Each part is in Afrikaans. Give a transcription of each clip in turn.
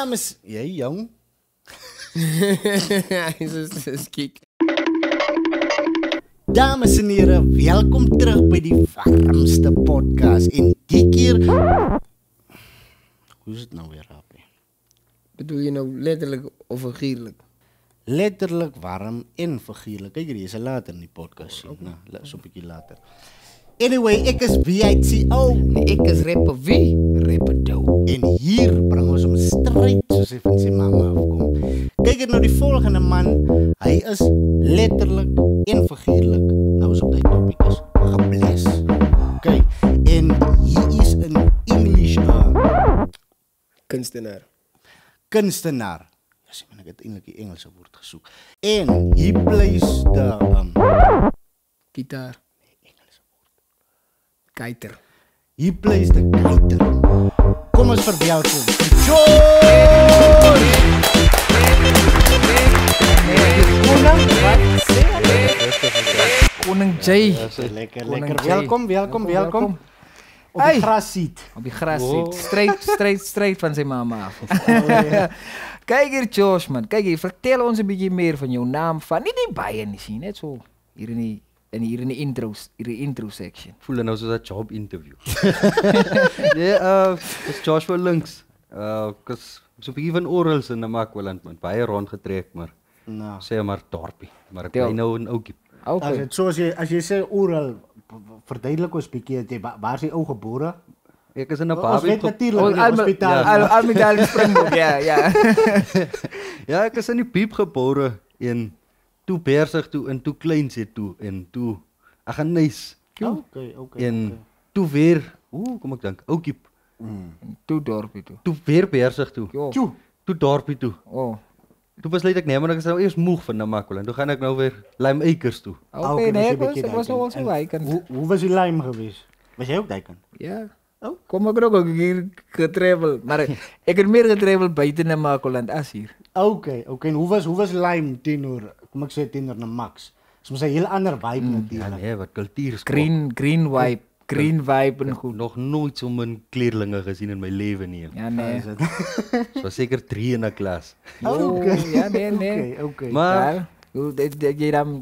Dames, jy jong. Hy is kiek. Dames en heren, welkom terug by die warmste podcast. En die keer... Hoe is het nou weer, Rapie? Bedoel je nou letterlijk of figuurlijk? Letterlijk warm en figuurlijk. Kijk hier, is later in die podcast zien. Nou, so 'n bietjie later. Anyway, ek is VITO. Nee, ek is rapper wie? Rapper Doe. En hier bring ons hom straight soos hy van sy mamma afkom. Kyk hier nou die volgende man. Hy is letterlik en figuurlik, nou is op die topic is, gebles. Okay, en hy is in English kunstenaar. Ja, sê man, ek het eintlik die Engelse woord gesoek. En hy plays the Gitaar. Kiter. He plays the kiter. Kom ons verwelkom George! Koning Jay. Lekker. Koning Jay. Welkom. Op die grasseat. Op die gras zit. Straight van zijn mama af. Kijk hier, Josh, man. Kijk hier, vertel ons een beetje meer van jouw naam. Van, niet die bijen, niet zien, net zo. Hier in de intro section. Voel nou soos 'n job interview. Dis Joshua Links. Kus so 'n bietjie van oral in Namakwaland, man. Baie rondgetrek, maar Nou. sê maar dorpie. Maar ek bly nou in Oukie. Oké. As jy sê oral, verduidelik ons bietjie, waar is die ou gebore? Ek is in 'n Ons babie. weet natuurlik in die hospitaal. Almedal Springbok, ja. Ja, ek is in die Piep gebore en toe Bersig toe en toe Kleinse toe en toe Aggeneys Okay. en toe weer, kom ek dink, Oukie. Toe dorpie toe. Toe weer Bersig toe. Jo. Toe dorpie toe. Oh. Toe besluit ek nee, maar ek is nou eers moeg van Namakwaland. Toe gaan ek nou weer Lime Acres toe. Oké, nee, ik was nog wel zo wijkend. Hoe was die lijm geweest? Was jij ook dijken? Ja. Oh. Kom ik ook hier getraveld. Maar ik heb meer getraveld buiten Namakoland als hier. Oké. En hoe was lijm teenoor, kom ik zeggen teenoor naar Max? Soms een heel ander vibe Ja natuurlijk. nee, wat kultuur is. Green vibe en goed. Nog nooit so min kleerlinge gesien in my lewe nie. Ja, nee. So seker 3 in 'n klas. Oh, ja, nee. Oké. Maar Ja. Hoe,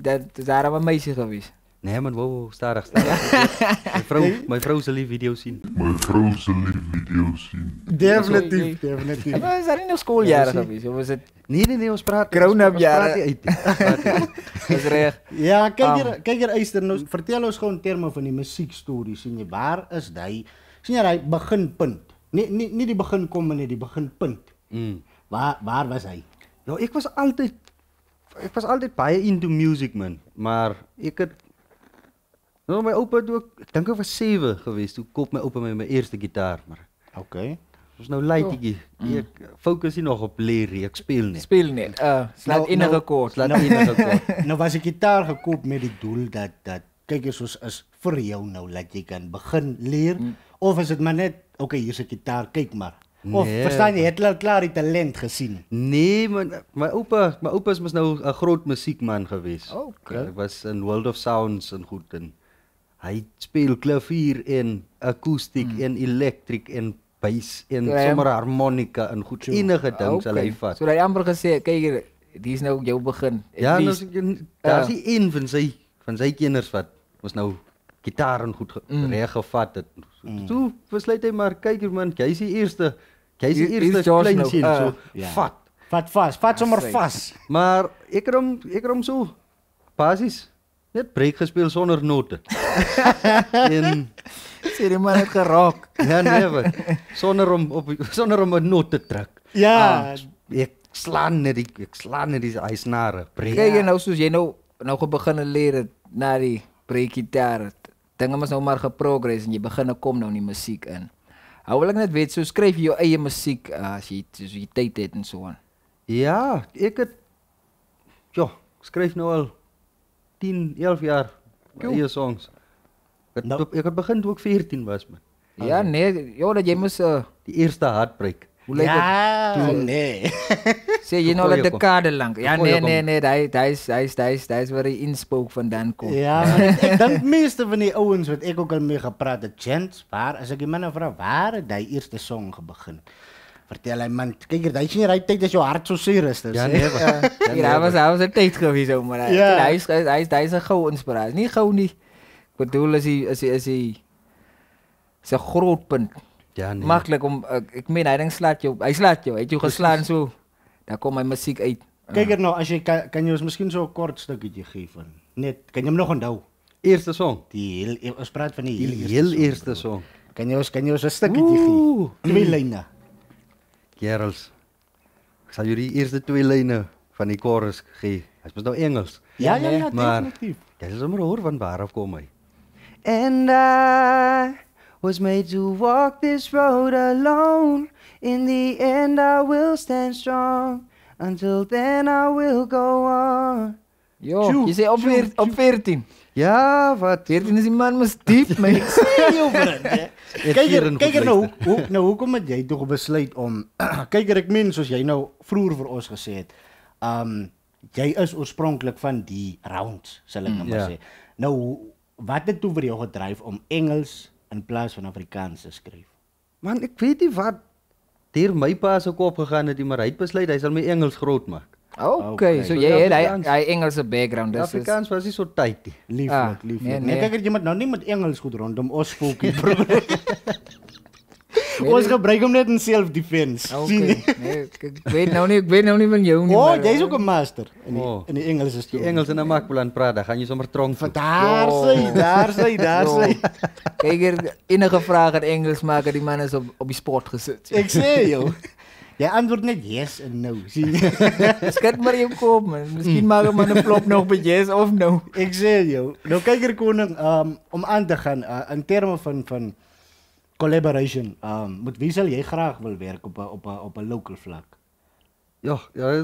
dat is daar een meisje geweest. nee man, wow, stadig. My vrou sal die video sien. Definitief. Maar is dat niet nog schooljaren geweest? Of was het Nee, ons praat Grown-up ons jare. praat nie uit. dat is recht? Ja, kijk hier Eyster, nou, vertel ons gewoon in termen van die muziekstory, sien jy, waar is die, sien jy die beginpunt, nie die begin kom nie, die beginpunt, waar was hy? Ja, ek was altyd baie into music man, maar ek het nou my oupa toe ek dink ek was 7 geweest, toe koop my oupa my eerste gitaar, maar Oké. ons nou laaitjie. Ek fokus nie nog op leer, ek speel nie. Speel niet. Slaat enige koord. Laat enige kort. Nou was die gitaar gekoop met die doel dat kyk eens soos is vir jou nou, dat jy kan begin leer, of is het maar net, oké, hier is 'n gitaar, kyk maar. Of Nee. verstaan jy, het jy al klaar die talent gesien? Nee, my oupa was nou 'n groot musiekman geweest. Oké. Hy was in World of Sounds en goed en hy speel klavier en akoestiek en elektrik en bass en Ja, sommer harmonika en goed. Enige ding sal hy vat. So dat amper gezegd, kijk hier, die is nou jouw begin. Ja, At nou least- daar's die een van sy kinders wat was nou gitaar en goed reg gevat het. Toe besluit hy maar kyk hier man, jy's die eerste Hier is George klein nou, seun so ja. vat. Vat sommer Straight. vas. Maar ek het hom so basies net breek gespeel sonder note. En Sê die man het geraak. ja nee, wat sonder om 'n noot te trek. Ja, Ek slaan net die ysnare. Breek. Kijk je nou, soos jy nou beginnen leren na die breekgitaar. Dinge was nou maar geprogress en jy begin kom nou in die musiek in. Hou wil ek net weet, so skryf jy jou eie musiek as jy tyd het en so aan. Ja, ek skryf nou al 10, 11 jaar eie songs. Ek het begin toe ek 14 was man. Ja, nee, joh, dat jy moes Die eerste Heartbreak. hoe lyk dit? ja, nee. Sê jy nou Gooi al 'n ek hom. dekade lank. Ja, Gooi ek nee, hy is waar die inspook vandaan kom. Ja, maar ek dink meeste van die ouens wat ek ook al mee gepraat het, Chance, waar as ek die manne vra waar het hy eerste song begin? Vertel hy man, kyk hier, hy sien jy tyd as jou hart so suur is. Ja, nee. Hij was een tijd geweest, zo, maar Ja. hij is een gauw inspiratie. Niet gauw niet. Ik bedoel, is een groot punt. Ja, nee. Makkelijk om, ik meen, hij slaat jou, hij heeft jou geslaan zo. Daar komt mijn muziek uit. Kyk hier nou, as jy kan jy ons miskien so 'n kort stukkie gee van. Net, kan jy hom nog onthou? Eerste song. Ons praat van die Die heel heel eerste song. Kan jy ons 'n stukkie gee? 2 lyne. Kerels. Ek sal jullie die eerste 2 lyne van die chorus gee. Dit is nou Engels. Ja, Maar definitief. jy sal sommer hoor van waar af kom hy. And I was made to walk this road alone. In the end I will stand strong. Until then I will go on. Jo, je zei op 14. Ja, wat? 14 is die man mas diep, man. Ik zie Jou vriend, hè. Kyk hier nou, hoekom het jy toch besluit om kyk hier, ek meen soos jy nou vroeër vir ons gesê het. Jy is oorspronklik van die rounds, sal ek nou maar Ja. sê. Nou, wat het toe vir jou gedryf om Engels in plaas van Afrikaans te skryf? Man, ek weet nie wat deur my pa se kop gegaan het, maar hy het besluit hy sal my Engels groot maak. Oké, zo Maar jij Afrikaans- hij Engelse background. Die Dus Afrikaans was nie so tyd nie. Lieflik. nee. Nee, kyk hier, jy moet nou nie met Engels goed rondom ons spookie probeer. Ons gebruik hom net in self-defense. Oké, Sien jy? nee, ik weet nou niet van jou nie. Oh, maar, jy's ook 'n master in Oh. die Engelse Die storie. Engels en 'n makbeland praat, dan gaan jy sommer tronk toe. Daar sy. Jo. Kijk hier, enige vraag in Engels maken, die man is op die sport gezet. Ek sê jou. Jy antwoord net yes en no. Sien jy? Skat maar je kop, man. Misschien maken we een flop nog bij yes of no. Ek sê jou. Nou kyk hier koning, om aan te gaan in terme van collaboration, met wie sal jy graag wil werk op 'n local vlak? Ja,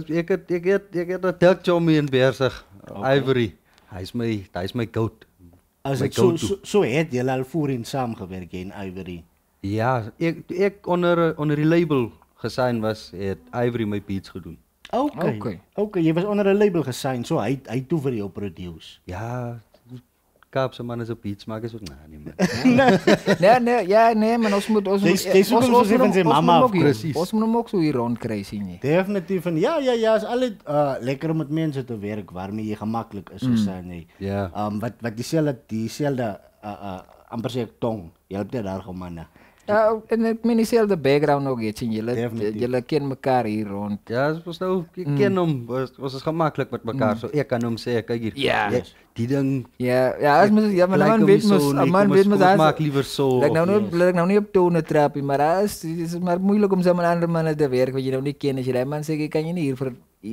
ek het 'n Dirk Jommie in Beersig, Okay. Ivory. Hy's my goat. As My ek so het jy al voorheen saamgewerk in Ivory. Ja, ek onder die label gesign was, het Ivory my beats gedoen. Okay, jy was onder 'n label gesign, so hy toe vir jou produce. Ja, Kaapse man is op beats maak is ook nee man. Nee, maar ons moet Jy soek hom soos van sy mama af, presies. Ons moet hom ook so hier rondkry sien jy. Definitief en ja, is altyd lekker om met mense te werk waarmee jy gemaklik is, soos sê nee. Ja. Wat dieselfde amper sê ek tong. Jy help net daar manne. Ja, en ek meen dieselfde background ook iets en Definitief. julle ken mekaar hier rond. Ja, ons nou ek ken hom, ons is gemaklik met mekaar. So ek kan hom sê, kyk hier. Ja. Die ding Ja, as mens ja, maar lyk man hom weet nie mos, so nie, man kom weet ons- mos kom ons as maak liever so. Laat of- nou nou nie op tone trappie, maar as is maar moeilik om saam met ander manne te werk wat jy nou nie ken as jy daai man sê jy kan jy nie hier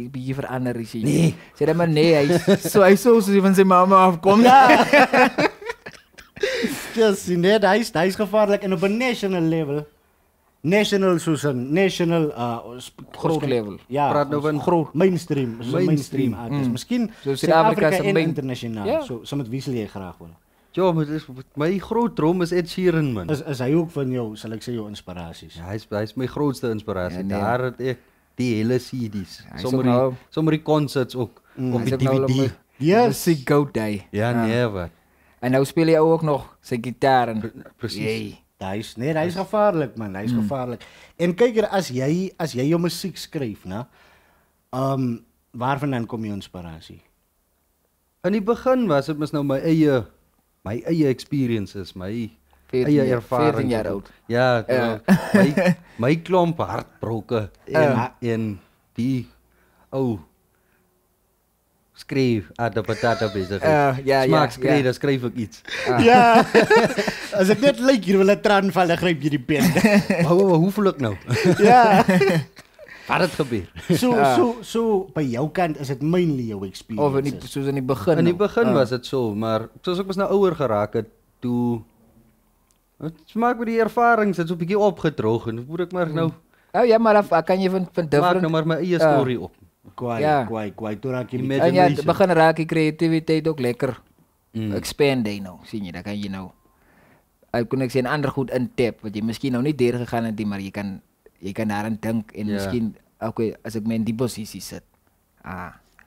bietjie verander sien. Nee. Sê daai man nee, hy soos hy van sy mamma afkom. Just net hy's gevaarlik en op 'n national level. National soos 'n national Groot level. Ja, Praat nou van groot mainstream, soos 'n mainstream artist. Miskien So Suid-Afrika Suid-Afrika se en main- internasionaal. Ja. So met wie sal jy graag wil? Ja, maar my groot droom is Ed Sheeran man. Is hy ook van jou, sal ek sê jou inspirasies? Ja, hy's my grootste inspirasie. Ja, nee. Daar het ek die hele CD's. Hy is ook nou- Sommer die concerts ook op Hy's die ook nou DVD. Yes. Musiek goat day. Ja, nee wat. En nou speel jy ook nog sy gitaar en Presies. Jee. Hy's gevaarlik man, hy's gevaarlik. En kyk hier as jy jou musiek skryf, né? Waarvandaan kom jou inspirasie? In die begin was dit mos nou my eie experiences, my 14 eie jaar- ervaring. 14 jaar oud. Ja, Ja. my klomp hartbroke en die skryf aan die patata bezig. ja, Smaak ja. skryf, dan skryf ek iets. Ja. As ek net lyk hier wil 'n traan val, dan gryp jy die pen. Wou, hoe voel ek nou? Ja. Wat het gebeur? So by jou kant is dit mainly jou Of experience. soos in die begin. In die nou. begin was dit so, maar soos ek mos nou ouer geraak het, toe het smaak met die ervarings, het so 'n bietjie opgedroog en moet ek maar nou Oh ja, maar dan kan je van maak different nou maar my eie storie op. Kwai, toe raak jy Met- en ja, imagination. begin raak die creativiteit ook lekker Mm. expand nou, sien je, dan kan je nou kon ek sê 'n ander goed intap wat jy miskien nou nie deur gegaan het nie, maar jy kan daaraan dink en Ja. miskien okay, as ek my in die posisie sit.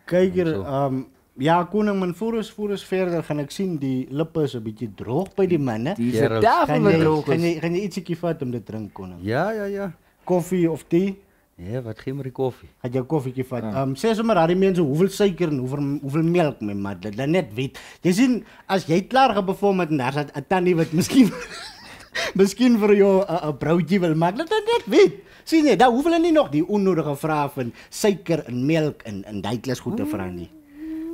Kyk hier, So. ja, koning man, voor ons verder gaan ek sien die lippe is 'n bietjie droog by die manne. Die Gerald. tafel wat droog Gaan is. jy ietsiekie vat om te drink koning? Ja. koffie of thee? Ja, wat gee maar die koffie? Had jy 'n koffietjie vat? Sê sommer daai mense hoeveel suiker en hoeveel melk my mat, dat net weet. Jy sien, as jy klaar geperform het en daar's 'n tannie wat miskien miskien vir jou 'n broodjie wil maak, dat net weet. Sien jy, daar hoef hulle nie nog die onnodige vrae van suiker en melk en daai klas goed te vra nie.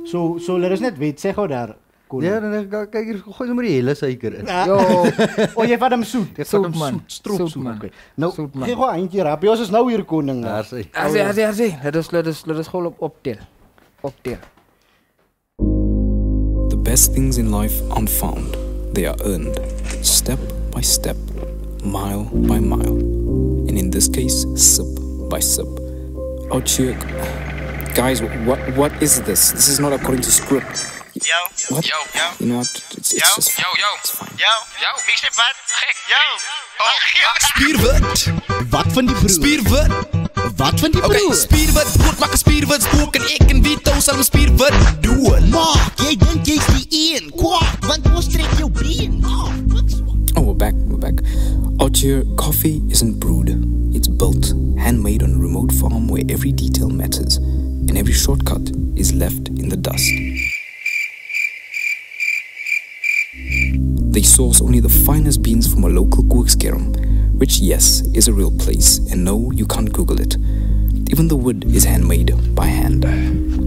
So hulle is net weet, sê gou daar. Ja, dan kyk hier, gooi sommer die hele suiker in. Yo, Jy vat hom soet. soet man. Stroop soet. man. Okay. Nou, Soet, man. gee gou eentjie rap. Ons is nou hier koning. Daar sê. Assie. Let us gewoon optel. Optel. The best things in life aren't found, they are earned, step by step, mile by mile, and in this case, sip by sip. Oh, cheer. Guys, what is this? This is not according to script. What? Yo. You know what? It's just fine. It's fine. Wie sê wat? Gek. Spierwit. Wat van die broer? Spierwit. Wat van die broer? Okay, spierwit. Brood maak 'n spierwit spook en ek en Vito sal 'n spierwit doen. Maar, jy dink jy's die een. Kwaad, want ons trek jou been. Oh, we're back. Out here, coffee isn't brewed. It's built, handmade on a remote farm where every detail matters and every shortcut is left in the dust. They source only the finest beans from a local Koekskerm, which, yes, is a real place, and no, you can't Google it. Even the wood is handmade by hand.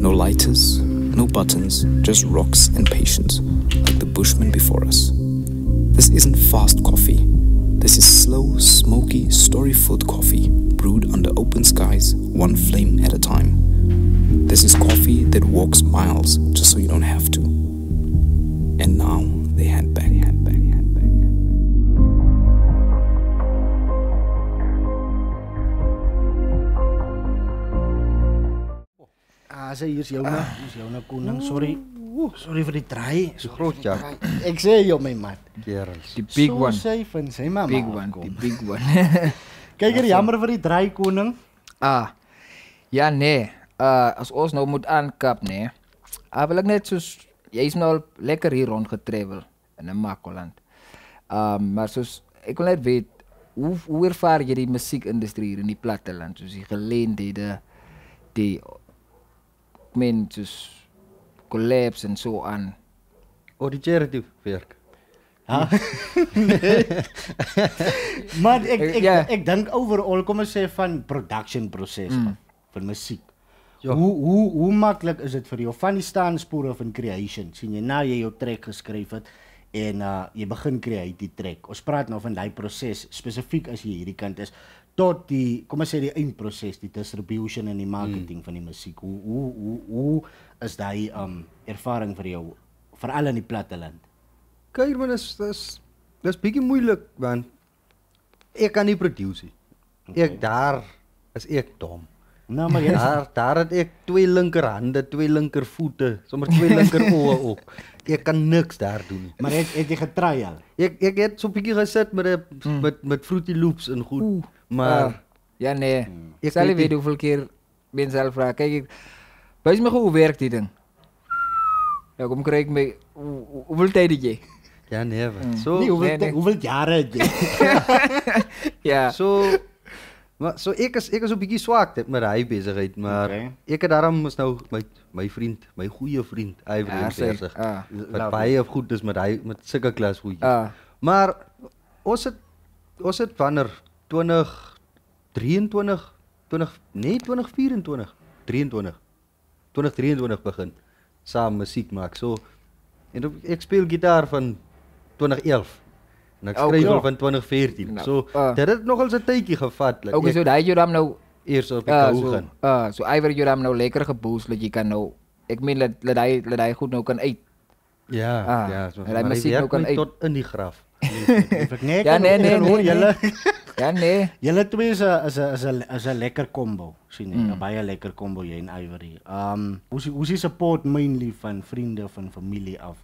No lighters, no buttons, just rocks and patience, like the bushmen before us. This isn't fast coffee. This is slow, smoky, story-filled coffee, brewed under open skies, one flame at a time. This is coffee that walks miles just so you don't have to. And now they head back. Sê hier's joune koning. Sorry vir die draai. So groot ja. Ek sê jou my mat. Kerels. Die big one. Sy van sy mamma. Big one. Die big one. Kyk hier, jammer vir die draai koning. Ja nee. As ons nou moet aankap nee. Wil ek net soos jy's nou al lekker hier rondgetravel in Namakoland. Maar soos ek wil net weet hoe ervaar jy die musiekindustrie hier in die platteland, soos die geleenthede, die soos collabs en so aan. Die charity werk. Maar ek dink overall, kom ons sê van production proses van musiek. Ja. Hoe maklik is dit vir jou van die staanspore van creation? Sien jy na jy jou track geskryf het en jy begin create die track. Ons praat nou van daai proses spesifiek as jy hierdie kant is tot die kom ons sê die eindproses, die distribution en die marketing van die musiek. Hoe is daai ervaring vir jou veral in die platteland? Kyk man, dis bietjie moeilik want ek kan nie produce nie. Ek daar is ek dom. Nou maar jy Daar het ek 2 linkerhande, 2 linkervoete, sommer 2 linker oë ook. Ek kan niks daar doen nie. maar het jy getry al? Ek het so 'n bietjie gesit met Fruity Loops en goed. Maar Ja nee. Ek Sal jy weet weet nie. hoeveel keer mense al vra, kyk, wys my hoe werk die ding? Ja, kom kry ek my hoeveel tyd het jy? ja nee, wat. So Nee, nee. hoeveel jare het jy? Ja. So ek is 'n bietjie swak met hy besigheid, maar Okay. ek het daarom mos nou my vriend, my goeie vriend, Ivory Ja, sê, besig. love Wat baie goed is met hy met sulke klas goedjies. Ah. Maar ons het wanneer 2023 2023 begin saam musiek maak. So en ek speel gitaar van 2011 en ek skryf al van 2014. Nou, So dit het nogal 'n tydjie gevat dat Okay, so ek daai jy dan nou eers op die kou gaan. so Ivory jy dan nou lekker geboost dat jy kan nou ek meen dat hy goed nou kan uit. Ja, so en hy maar musiek werk nou kan my uit. tot in die graf. Nee, Ja, nee. Julle Ja nee. julle twee is 'n lekker combo, sien jy, 'n baie lekker combo jy en Ivory. Hoe is die support mainly van vriende, van familie af?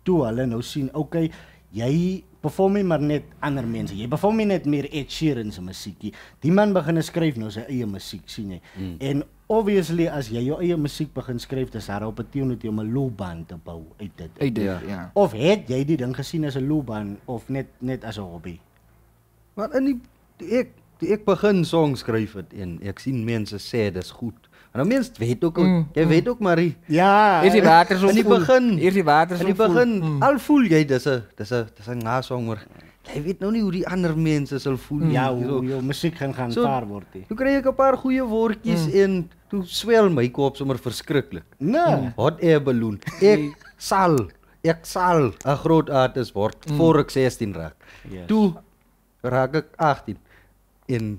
Toe hulle nou sien, okay, jy perform nie maar net ander mense. Jy perform nie net meer Ed Sheeran se musiekie. Die man begin skryf nou sy eie musiek, sien jy. En obviously as jy jou eie musiek begin skryf, dis daar op 'n opportunity om 'n loopbaan te bou uit dit. Uit dit, Ja. ja. Of het jy die ding gesien as 'n loopbaan of net as 'n hobby? Maar in die toe ek begin songs skryf het en ek sien mense sê dis goed. En nou mense weet ook, jy weet ook maar Ja. Is die water so in die voel? begin, Is die water so in die voel? begin, al voel jy dis 'n nasong, maar jy weet nou nie hoe die ander mense sal voel. Ja, nie. hoe jou musiek gaan So, vaar word. Toe kry ek 'n paar goeie woordjies en toe swel my kop sommer verskriklik. Nee. Hot air balloon. Ek sal 'n groot artist word voor ek 16 raak. Yes. Toe raak ek 18 en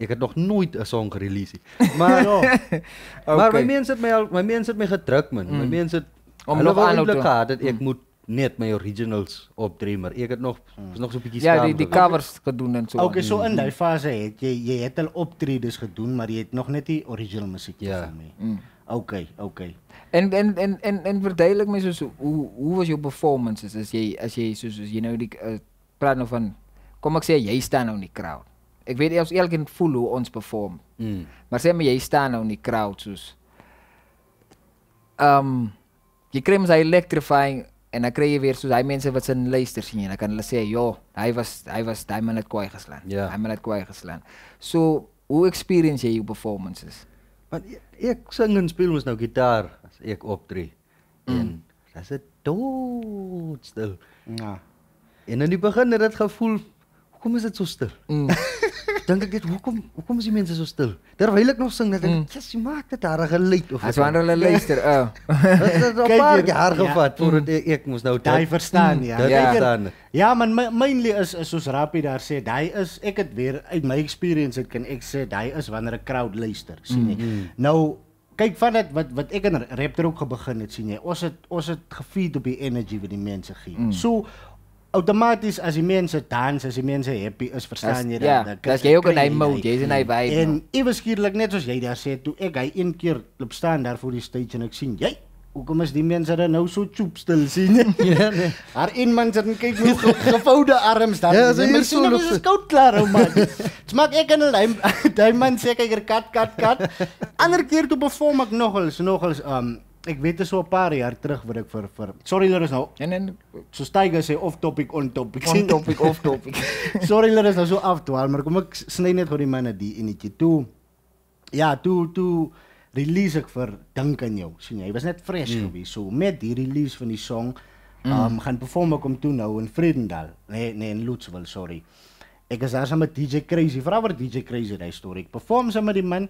ek het nog nooit 'n song gerelease nie. Maar maar my mense het my gedruk man. My mense het Om hulle nog wou aanhou eintlik te- gehad dat ek moet net my originals optree, maar ek het nog was nog so 'n bietjie Ja, skaam. die geweest. covers gedoen en so. Okay, so in daai fase het jy het al optredes gedoen, maar jy het nog net die original musiek Ja. gedoen nie. Okay. En verduidelik my soos hoe was jou performances as jy soos jy nou die praat nou van kom ek sê jy staan nou in die crowd. Ek weet ons elkeen voel hoe ons perform. Maar sê maar jy staan nou in die crowd soos jy kry mos hy electrifying en dan kry jy weer soos hy mense wat sin luister sien jy dan kan hulle sê ja, hy was daai man het kwaai geslaan. Ja. Hy man het kwaai geslaan. So hoe experience jy jou performances? Want ek sing en speel mos nou gitaar as ek optree. En dis dit doodstil. Ja. En in die begin het dit gevoel, hoekom is dit so stil? Dink ek net hoekom is die mense so stil? Terwyl ek nog sing, dan dink ek, "Jesus, jy maak dit daar 'n geluid of As wanneer hulle luister, Dit het 'n Kyk paar hier, jaar ja. gevat voordat ek moes nou Daai verstaan, ja. Dit Ja. verstaan. Ja, man, mainly is soos Rappie daar sê, daai is ek het weer uit my experience kan ek sê daai is wanneer 'n crowd luister, sien jy. Nou kyk van dit wat ek in rap ook begin het, sien jy. Ons het gefeed op die energy wat die mense gee. So outomaties as die mense dans, as die mense happy is, verstaan jy ja, dat jy ook in hy mode, jy's in hy vibe. En ewe skielik net soos jy daar sê, toe ek hy een keer loop staan daar voor die stage en ek sien, jy, hoekom is die mense dan nou so choop stil, sien jy? Ja, nee. Haar een man sit en kyk hoe gevoude arms daar. Ja, so hier sien so nog loop is koud klaar, ou man. Smaak ek en daai man sê kyk kat. Ander keer toe perform ek nogals ek weet so 'n paar jaar terug wat ek vir sorry hulle is nou En soos Tiger sê off topic on topic. on topic, off topic. Sorry hulle is nou so afdwaal, maar kom ek sny net gou die manne die enetjie toe. Ja, toe release ek vir Dink aan jou. sien jy, hy was net fresh gewees. So met die release van die song gaan perform ek hom toe nou in Vredendal. Nee, in Loetswil, sorry. Ek is daar saam met DJ Crazy. Vra wat DJ Crazy daai storie. Ek perform saam met die man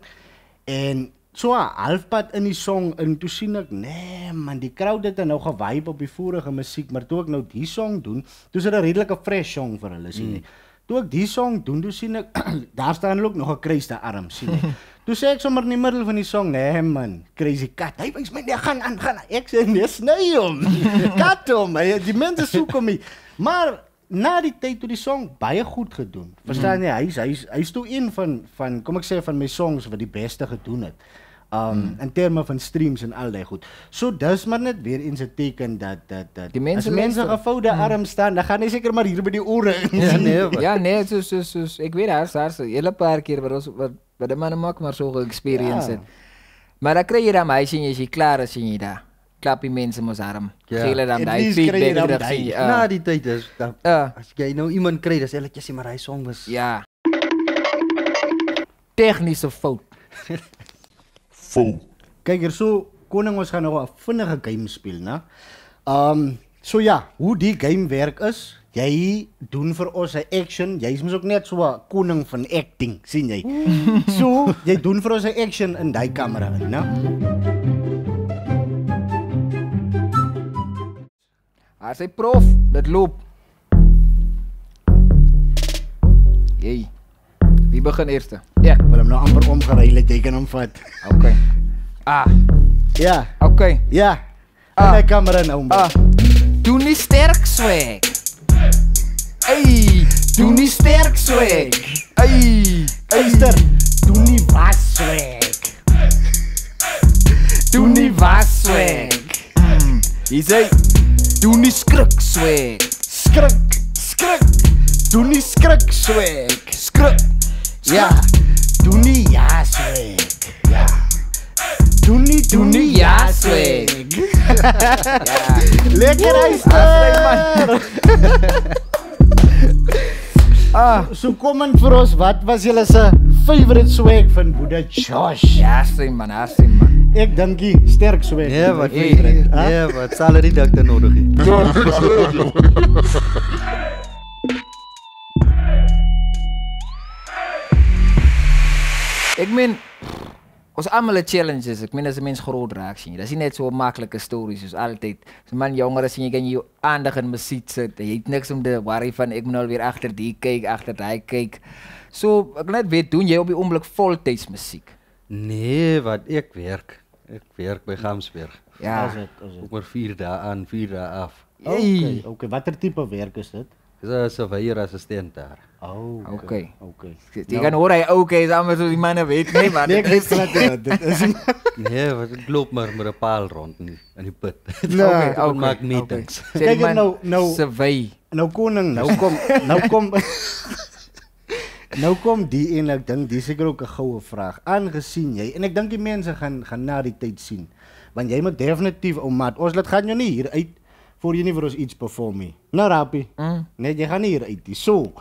en so halfpad in die song en toe sien ek, nee man, die crowd het nou gevibe op die vorige musiek, maar toe ek nou die song doen, toe is dit 'n redelike fresh song vir hulle, sien jy. Toe ek die song doen, toe sien ek daar staan ook nog 'n kruiste arm, sien jy. Toe sê ek sommer in die middel van die song, nee man, Crazy Kat. Hy wys my, nee, gaan aan. Ek sê nee, sny hom. Kat hom. Die mense soek hom nie. Maar na die tyd toe die song baie goed gedoen. Verstaan jy? Hy's toe een van kom ek sê van my songs wat die beste gedoen het. In terme van streams en al daai goed. So dis maar net weer eens 'n teken dat Die mense as mense luister. gevoude arm staan, dan gaan hy seker maar hier by die ore in. Ja, nee. Ja, nee, soos ek weet daar's 'n hele paar keer wat die manne maak maar so ge-experience Ja. het. Maar dan kry jy dan meisie en jy klaar as jy daar. Klap die mense mos arm. Ja. Gee hulle dan At daai least kry jy feedback dan dat daai. sien jy. Na die tyd is dan Ja. as jy nou iemand kry, dan sê hulle jy maar hy song was Ja. Tegniese fout. Kyk hier, so koning ons gaan nou 'n vinnige game speel, né? So ja, hoe die game werk is, jy doen vir ons 'n action. Jy's mos ook net so 'n koning van acting, sien jy? So, jy doen vir ons 'n action in daai kamera in, né? Hy sê prof, dit loop. Jy. Wie begin eerste? Ja. Wil hom nou amper omgeruil het, jy kan hom vat. Okay. Ja, Okay. ja. In daai kamera nou. Doe nie sterk swag. Ey, doe nie sterk swag. Ey, Luister, doen nie was swag. doe nie was swag. Hy sê, doe nie skrik swag. Skrik. Doen nie skrik swag. Skrik. Ja. Doen nie ja swag. Ja. Doen nie ja swag. Lekker Aflei, luister. So kom in vir ons, wat was julle se favorite swag van Boeddha Josh? Hartstikke man. Ek dink die sterk swag. Nee, wat favorite, hè? nee, wat sal er die dokter nodig hê? Ek meen ons almal het challenges. Ek meen as 'n mens groot raak sien. Dis nie net so maklike stories soos altyd. As 'n man jonger is en jy kan jou aandag in musiek sit. Jy het niks om te worry van ek moet nou weer agter die kyk, agter daai kyk. So ek net weet doen jy op die oomblik voltyds musiek. Nee, wat ek werk by Gamsberg. Ja. Is dit. Ook maar 4 dae aan, 4 dae af. Okay, watter tipe werk is dit? Dis 'n surveyor assistent daar. Okay. Okay. Jy kan hoor hy okay, is almal so die manne weet nie man. Nee, ek weet glad dit is Nee, wat ek loop maar met 'n paal rond in die put. Nee, Maak meetings. Kyk nou survey. Nou koning, nou kom die en ek dink dis seker ook 'n goue vraag. Aangesien jy en ek dink die mense gaan na die tyd sien. Want jy moet definitief maat, ons laat gaan jou nie hier uit voor jy nie vir ons iets perform nie. Nou Rapie. Nee, jy gaan nie hier uit nie. So,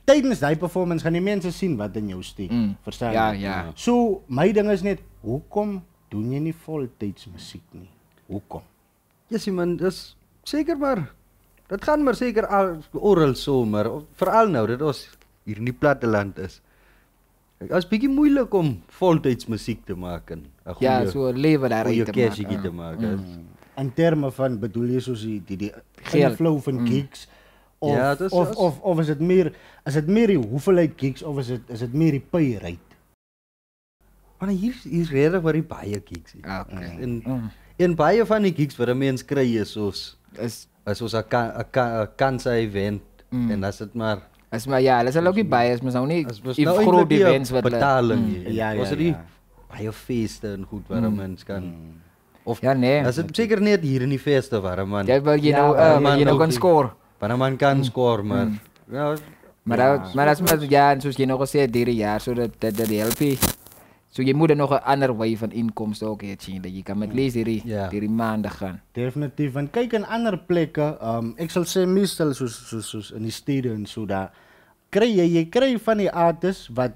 tydens daai performance gaan die mense sien wat in jou steek. Verstaan jy? Ja. So, my ding is net, hoekom doen jy nie voltyds musiek nie? Hoekom? Ja, sien man, dis seker maar. Dit gaan maar seker oral so, maar veral nou dat ons hier in die platteland is. Dit is bietjie moeilik om voltyds musiek te maak en 'n goeie Ja, so 'n lewe daar uit te cashie te maak. maak. In terme van bedoel jy soos die Geld. flow van gigs of Ja, dis- of is dit meer die hoeveelheid gigs of is dit meer die pay rate? Maar hier's regtig waar die baie gigs. Okay. En baie van die gigs wat 'n mens kry is soos Is soos 'n kansa event en as dit maar ja, hulle sal ook nie baie is, mens nou nie as mens die nou groot eintlik events wat hulle betaling. Ja, Ons het die ja. baie feeste en goed waar 'n mens kan of Ja, nee. As dit seker net hier in die feeste waar 'n man Jy wil jy Ja, nou maar wil jy nou kan score. waar 'n man kan score, maar ja, Maar as mens ja, en soos jy nog gesê het hierdie jaar so dat help jy. So jy moet er nog 'n ander wy van inkomste ook hê sien dat jy kan met lees hierdie maande gaan. Definitief. Want kyk in ander plekke, ek sal sê meestal soos in die stede en so daar kry jy kry van die artists wat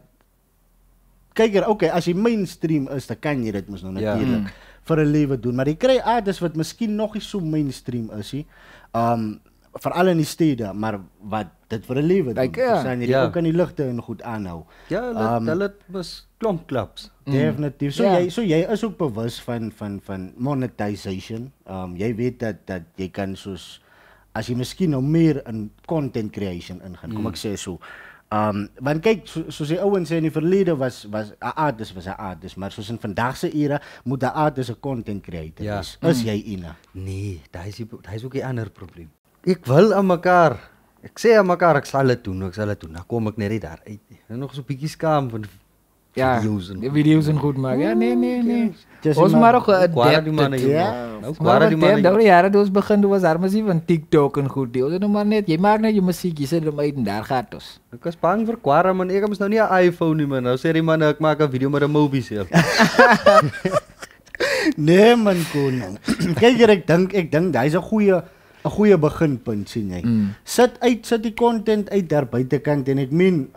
kyk hier, okay, as jy mainstream is, dan kan jy dit mos nou Ja. natuurlik vir 'n lewe doen, maar jy kry artists wat miskien nog nie so mainstream is nie. Veral in die stede, maar wat dit vir 'n lewe doen. Like, ja. Verstaan jy? Ja. Ook aan die ligte en goed aanhou. ja, hulle het mos klomp klaps. Definitief. So Ja. jy is ook bewus van monetization. Jy weet dat jy kan soos as jy miskien nou meer in content creation ingaan. Kom ek sê so. Want kyk soos die ouens sê in die verlede was 'n artist, maar soos in vandag se era moet 'n artist 'n content creator Ja. wees. Is jy ina? Nee, daai is ook 'n ander probleem. Ek wil aan mekaar. Ek sê aan mekaar ek sal dit doen. Dan kom ek net daar uit. En nog so 'n bietjie skaam van Ja, video's en die video's en goed maak. Ja, nee. Just Ons maar ook kwara die manne. Ja. Nou kwara die manne. Nou jare toe ons begin, toe was daar mos nie van TikTok en goed. Ons het nou maar net, jy maak net jou musiek, jy sit hom uit en daar gaan ons. Ek was bang vir kwara man. Ek het mos nou nie 'n iPhone nie man. Nou sê die man ek maak 'n video met 'n Mobicel. Nee man koning. Kyk hier, ek dink hy's 'n goeie beginpunt sien jy. Sit die content uit daar buitekant en ek meen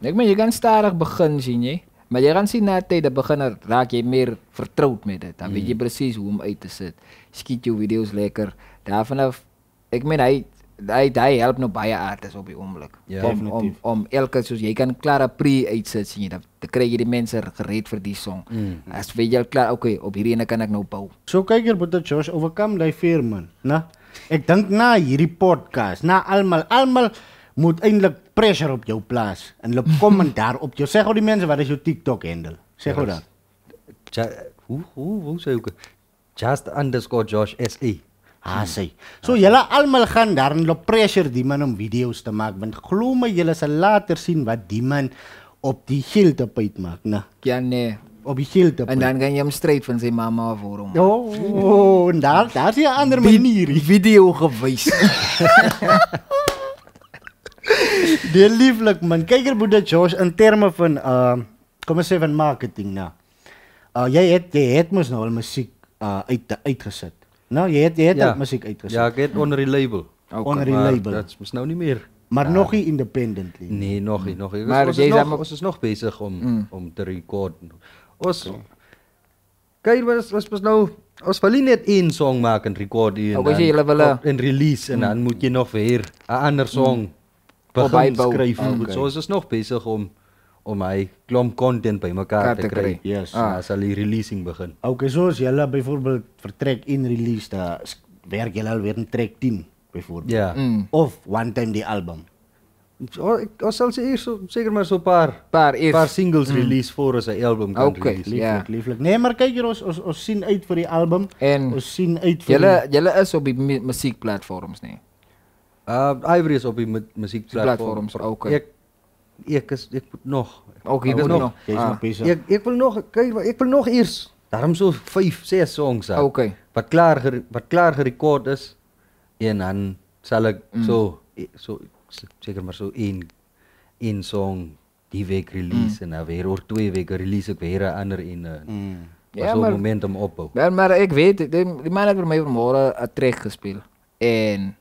Ek meen jy kan stadig begin sien jy. Maar jy gaan sien na tyd dat begin raak jy meer vertroud met dit. Dan weet jy presies hoe om uit te sit. Skiet jou video's lekker. Daarvan af ek meen hy help nou baie artists op die oomblik. Ja, om elke soos jy kan klare pre uitsit sien jy dan kry jy die mense gereed vir die song. As weet jy al klaar okay, op hierdie ene kan ek nou bou. so kyk hier Boeddha Josh, overkom daai fear man, né? Ek dink na hierdie podcast, na almal moet eintlik pressure op jou plaas en hulle kommentaar op jou. Sê gou die mense wat is jou TikTok handle? Sê gou dat. Hoe sê ek? Just_Josh SA. Sê. So julle almal gaan daar en hulle pressure die man om video's te maak want glo my julle sal later sien wat die man op die giltepuit maak, né? Ja nee. Op die giltepuit. En dan gaan jy hom straight van sy mamma af hoor hom. en daar's 'n ander manier. Video gewys. Die lieflik man. Kyk hier Boeddha Josh in terme van kom ons sê van marketing nou. Jy het mos nou al musiek uitgesit. Nou jy het al musiek uitgesit. Ja, ek het onder die label. Onder die label. Dit is mos nou nie meer Maar nog nie independently. Nee, nog nie. Maar Ons jy is is nog, ons is nog bezig om te record. Kyk, ons wil nie net één song maak en record die Ook as jy julle wil en release en dan moet jy nog weer 'n ander song begin bijbou. skryf. Okay. So ons is nog bezig om hy klomp content bymekaar te kry. Yes. Dan sal die releasing begin. Okay, soos julle byvoorbeeld vertrek in release, dan werk julle alweer in track 10 byvoorbeeld. Ja. Of one time die album. Ons sal seker maar so 'n paar singles release voor ons 'n album kan Okay. release. Ja. Lieflik. Nee, maar kyk hier, ons sien uit vir die album. En Ons sien uit vir julle is op die musiekplatforms, nee. Ivory is op die musiekplatforms. Platforms, okay. Ek moet nog. Ook hier Ek is moet nog. Jy's nog besig. Ek wil nog kyk, ek wil nog eers daarom so 5, 6 songs hê. Okay. Wat klaar gerekord is en dan sal ek so seker maar so een song die week release en dan weer oor 2 weke release ek weer 'n ander een. Ja, So maar- momentum opbou. Maar ek weet, die man het vir my vanmôre 'n track gespeel. En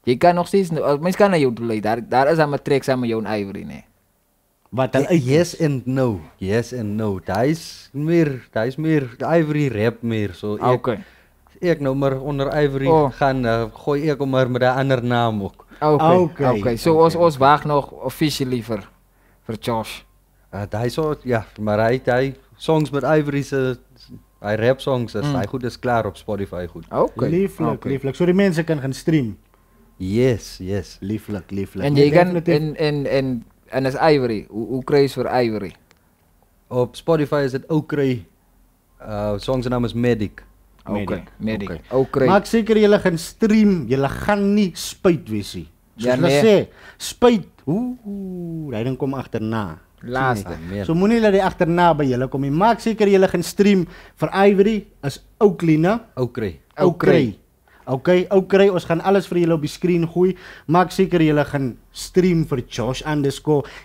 jy kan nog steeds, mens kan na jou toe lei. Daar is aan 'n track saam met jou en Ivory, nee. Wat dan uit Yes and no. Yes and no. Daai is meer Ivory rap meer so ek nou maar onder Ivory gaan gooi ek hom maar met 'n ander naam ook. Okay. So ons wag nog officially vir Josh. Daai so ja, maar hy songs met Ivory se hy rap songs is hy goed is klaar op Spotify goed. Okay. Lieflik. So die mense kan gaan stream. Yes. Lieflik. En jy kan en is Ivory. Hoe kry jy vir Ivory? Op Spotify is dit ook kry songs se naam is Medic. Medic. Okay. Maak seker julle gaan stream, julle gaan nie spyt wees nie. Soos hulle sê, spyt, hy ding kom agterna. Laaste. So moenie laat die agterna by julle kom nie. Maak seker julle gaan stream vir Ivory is Ouklina. Okay, ons gaan alles vir julle op die skerm gooi. Maak seker julle gaan stream vir Josh _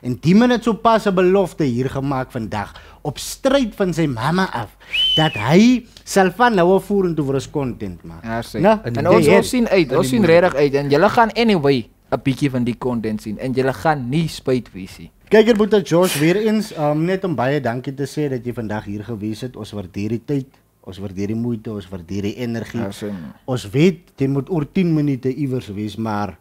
en die man het so pas 'n belofte hier gemaak vandag op stryd van sy mamma af dat hy sal van nou af vorentoe vir ons content maak. Ja, sê. Nou, En ons sien regtig uit en julle gaan anyway 'n bietjie van die content sien en julle gaan nie spyt wees nie. Kyk hier boetie Josh weer eens net om baie dankie te sê dat jy vandag hier gewees het. Ons waardeer die tyd. Ons waardeer die moeite, ons waardeer die energie. Ons weet jy moet oor 10 minute iewers wees, maar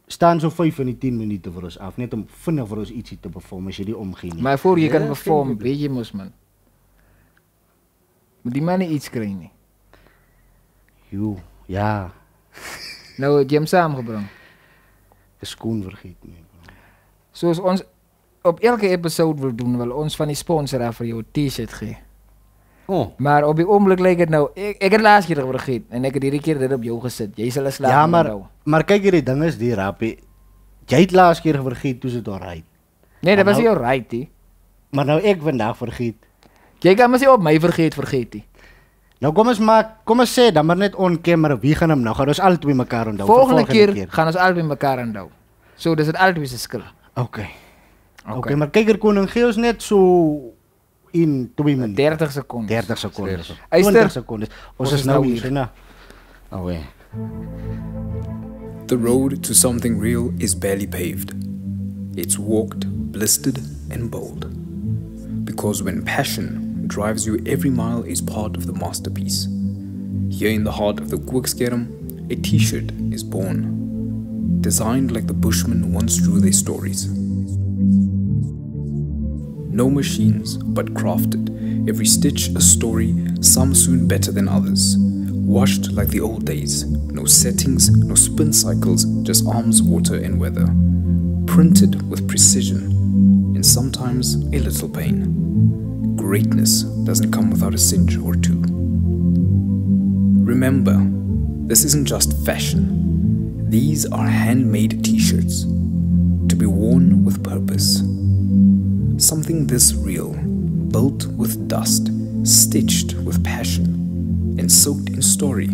staan so 5 van die 10 minute vir ons af net om vinnig vir ons ietsie te perform as jy die omgee nie. Maar voor jy kan perform, weet jy mos man. Moet die man nie iets kry nie. Ja, Nou het jy hom saamgebring. skoon vergeet nie. Soos ons op elke episode wil doen, wil ons van die sponsor af vir jou 'n T-shirt gee. Maar op die oomblik lyk dit nou, ek het laas keer vergeet en ek het hierdie keer dit op jou gesit. Jy sal slaap Ja, nou. maar kyk hierdie ding is die rappie. Jy het laas keer vergeet toe dit alright. Nee, dit was nou- nie alright nie. Maar nou ek vandag vergeet. Jy kan mos nie op my vergeet nie. Nou kom ons sê dan maar net on camera wie gaan hom nou? Gaan ons albei mekaar onthou. Volgende keer gaan ons albei mekaar onthou. So dis dit albei se skil. Okay, maar kyk hier koning, gee ons net so in 2 minute. 30 sekondes. 30 sekondes. Eyster, 20 sekondes. Ons is nou hier, né? Okay. The road to something real is barely paved. It's walked, blistered, and bold. Because when passion drives you, every mile is part of the masterpiece. Here in the heart of the Koekskerm, a t-shirt is born. Designed like the Bushmen once drew their stories. No machines, but crafted. Every stitch a story, some soon better than others. Washed like the old days. No settings, no spin cycles, just arms, water, and weather. Printed with precision, and sometimes a little pain. Greatness doesn't come without a singe or two. Remember, this isn't just fashion. These are handmade t-shirts, to be worn with purpose. Something this real, built with dust, stitched with passion, and soaked in story,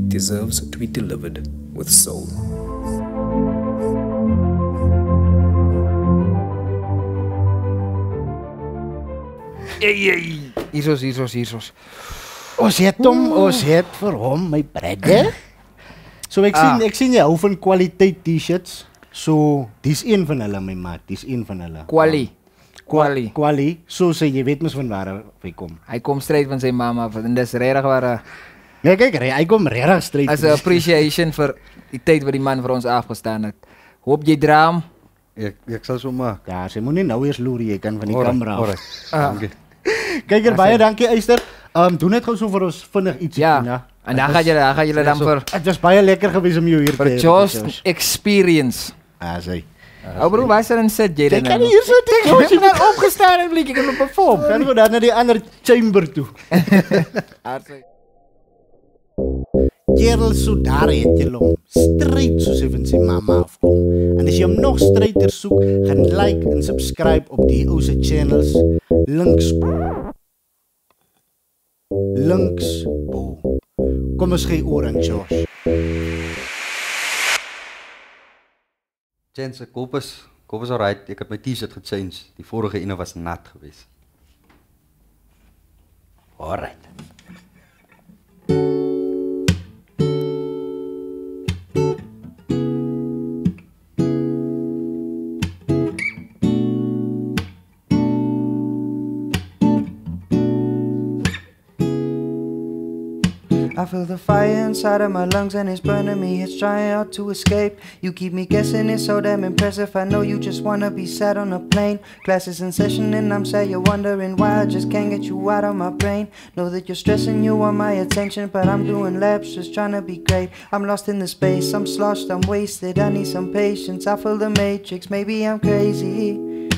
deserves to be delivered with soul. Hiersos. Ons het vir hom, my brother. So ek sien jy hou van kwaliteit t-shirts. So, dis een van hulle my maat, dis een van hulle. Kwali. Kwali, so sê jy weet mos van waar hy kom. Hy kom straight van sy mamma af en dis regtig waar Nee, kyk, hy kom regtig straight. as 'n appreciation vir die tyd wat die man vir ons afgestaan het. Hoop jy draam. Ek sal so maak. Ja, sy moet nie nou eers loer, jy kan van die Alright, kamera af. alright. Dankie. Kyk, baie dankie Eyster. Doen net gou so vir ons vinnig ietsie, Ja. Tina. En dan gaan julle dan vir Dit was baie lekker gewees om jou hier te hê. Josh experience. Sy. Ou bro, waar sit en sit jy Jy dan? kan nie hier so te Ek het net opgestaan en blik ek kan perform. Gaan we dan na die ander chamber toe. Gerald Soudar het jy hom straight soos hy van sy mamma afkom. En as jy hom nog straighter soek, gaan like en subscribe op die ou se channels links bo. Kom ons gee oor aan Josh. Jense, kop is alright. Ek het my T-shirt gechange. Die vorige ene was nat geweest. Alright. I feel the fire inside of my lungs and it's burning me. It's trying out to escape. You keep me guessing, it's so damn impressive. I know you just wanna be sat on a plane. Classes in session and I'm sad you're wondering why I just can't get you out of my brain. Know that you're stressing, you want my attention, but I'm doing laps just trying to be great. I'm lost in the space, I'm sloshed, I'm wasted. I need some patience, I feel the matrix. Maybe I'm crazy.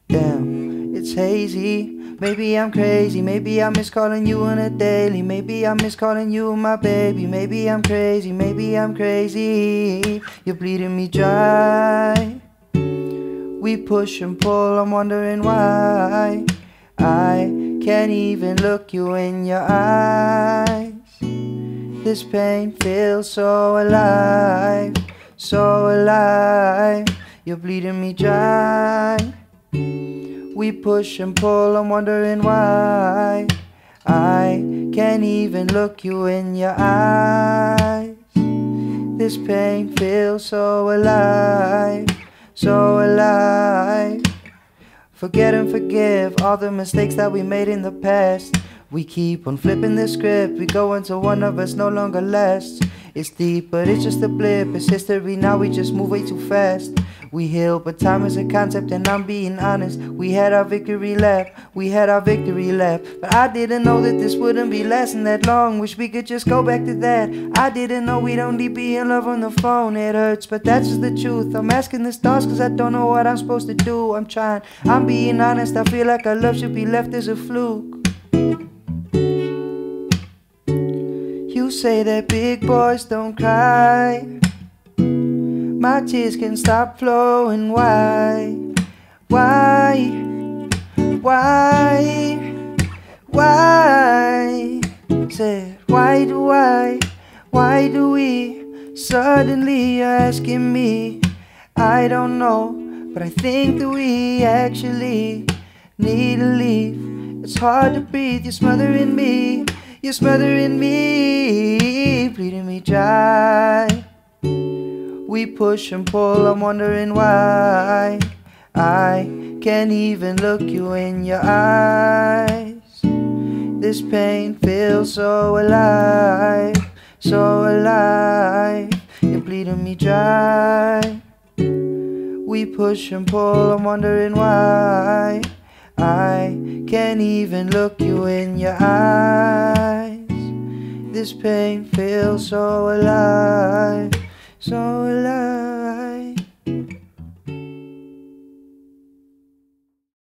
Damn, it's hazy. Maybe I'm crazy, maybe I miss calling you on a daily. Maybe I miss calling you my baby. Maybe I'm crazy, maybe I'm crazy. You're bleeding me dry. We push and pull, I'm wondering why I can't even look you in your eyes. This pain feels so alive, so alive. You're bleeding me dry. We push and pull, I'm wondering why I can't even look you in your eyes. This pain feels so alive, so alive. Forget and forgive all the mistakes that we made in the past. We keep on flipping the script, we go until one of us no longer lasts. It's deep, but it's just a blip, it's history, now we just move way too fast. We heal, but time is a concept and I'm being honest. We had our victory lap, but I didn't know that this wouldn't be lasting that long. Wish we could just go back to that. I didn't know we'd only be in love on the phone. It hurts, but that's just the truth. I'm asking the stars cause I don't know what I'm supposed to do. I'm trying, I'm being honest, I feel like our love should be left as a fluke. You say that big boys don't cry. My tears can stop flowing. Why? Said, why do we suddenly you're asking me? I don't know, but I think that we actually need to leave. It's hard to breathe, you're smothering me, bleeding me dry. We push and pull, I'm wondering why I can't even look you in your eyes. This pain feels so alive, so alive. You're bleeding me dry. We push and pull, I'm wondering why I can't even look you in your eyes. This pain feels so alive,